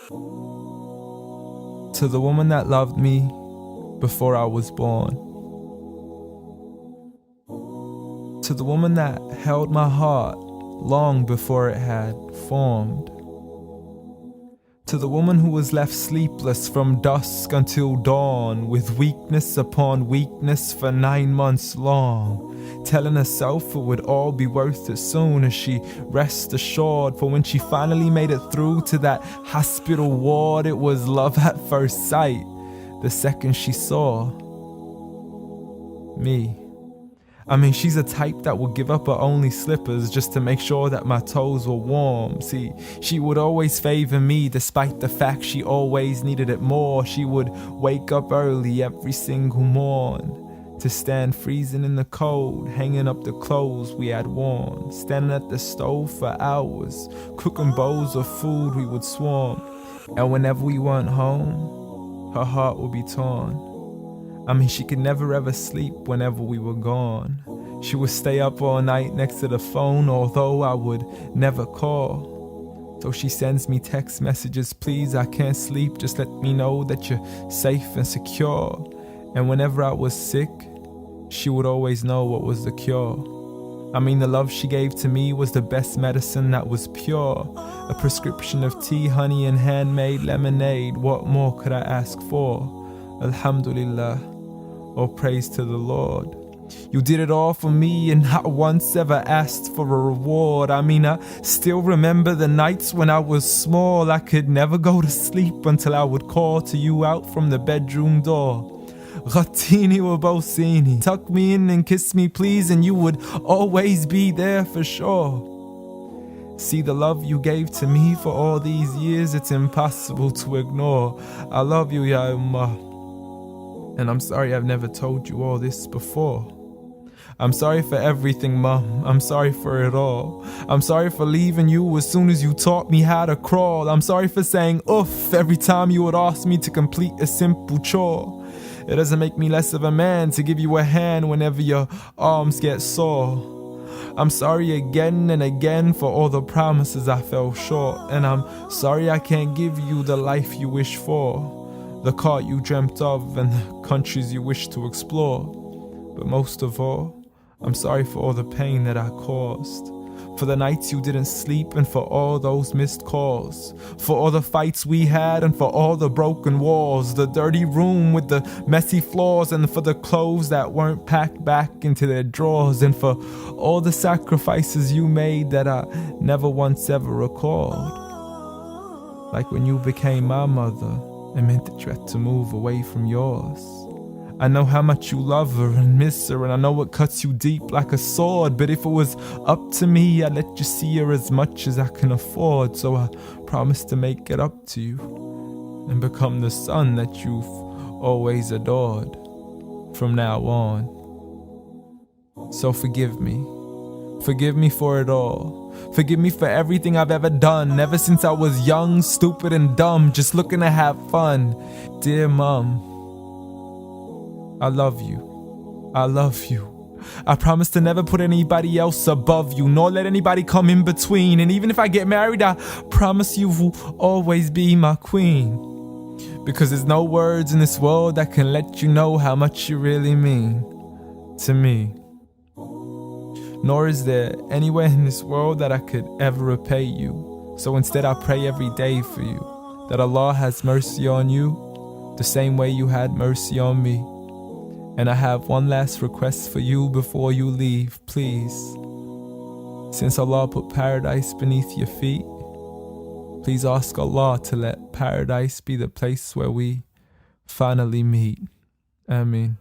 To the woman that loved me before I was born. To the woman that held my heart long before it had formed. To the woman who was left sleepless from dusk until dawn, with weakness upon weakness for 9 months long, telling herself it would all be worth it soon as she rest assured. For when she finally made it through to that hospital ward, it was love at first sight the second she saw me. I mean, she's a type that would give up her only slippers just to make sure that my toes were warm. See, she would always favor me despite the fact she always needed it more. She would wake up early every single morn to stand freezing in the cold, hanging up the clothes we had worn, standing at the stove for hours, cooking bowls of food we would swarm. And whenever we weren't home, her heart would be torn. I mean, she could never ever sleep whenever we were gone. She would stay up all night next to the phone, although I would never call. So she sends me text messages, please, I can't sleep, just let me know that you're safe and secure. And whenever I was sick, she would always know what was the cure. I mean, the love she gave to me was the best medicine that was pure. A prescription of tea, honey, and handmade lemonade. What more could I ask for? Alhamdulillah. Oh, praise to the Lord. You did it all for me and not once ever asked for a reward. I mean, I still remember the nights when I was small. I could never go to sleep until I would call to you out from the bedroom door. Ghatini wa bawsini, tuck me in and kiss me please, and you would always be there for sure. See, the love you gave to me for all these years, it's impossible to ignore. I love you, Ya Ummah. And I'm sorry I've never told you all this before. I'm sorry for everything, Mom. I'm sorry for it all. I'm sorry for leaving you as soon as you taught me how to crawl. I'm sorry for saying oof every time you would ask me to complete a simple chore. It doesn't make me less of a man to give you a hand whenever your arms get sore. I'm sorry again and again for all the promises I fell short. And I'm sorry I can't give you the life you wish for, the car you dreamt of and the countries you wish to explore. But most of all, I'm sorry for all the pain that I caused, for the nights you didn't sleep and for all those missed calls, for all the fights we had and for all the broken walls, the dirty room with the messy floors, and for the clothes that weren't packed back into their drawers, and for all the sacrifices you made that I never once ever recalled. Like when you became my mother, it meant that you had to move away from yours. I know how much you love her and miss her, and I know it cuts you deep like a sword. But if it was up to me, I'd let you see her as much as I can afford. So I promise to make it up to you and become the son that you've always adored from now on. So forgive me. Forgive me for it all. Forgive me for everything I've ever done, ever since I was young, stupid, and dumb, just looking to have fun. Dear Mom, I love you. I love you. I promise to never put anybody else above you, nor let anybody come in between. And even if I get married, I promise you will always be my queen. Because there's no words in this world that can let you know how much you really mean to me. Nor is there anywhere in this world that I could ever repay you. So instead I pray every day for you, that Allah has mercy on you the same way you had mercy on me. And I have one last request for you before you leave, please. Since Allah put paradise beneath your feet, please ask Allah to let paradise be the place where we finally meet. Ameen.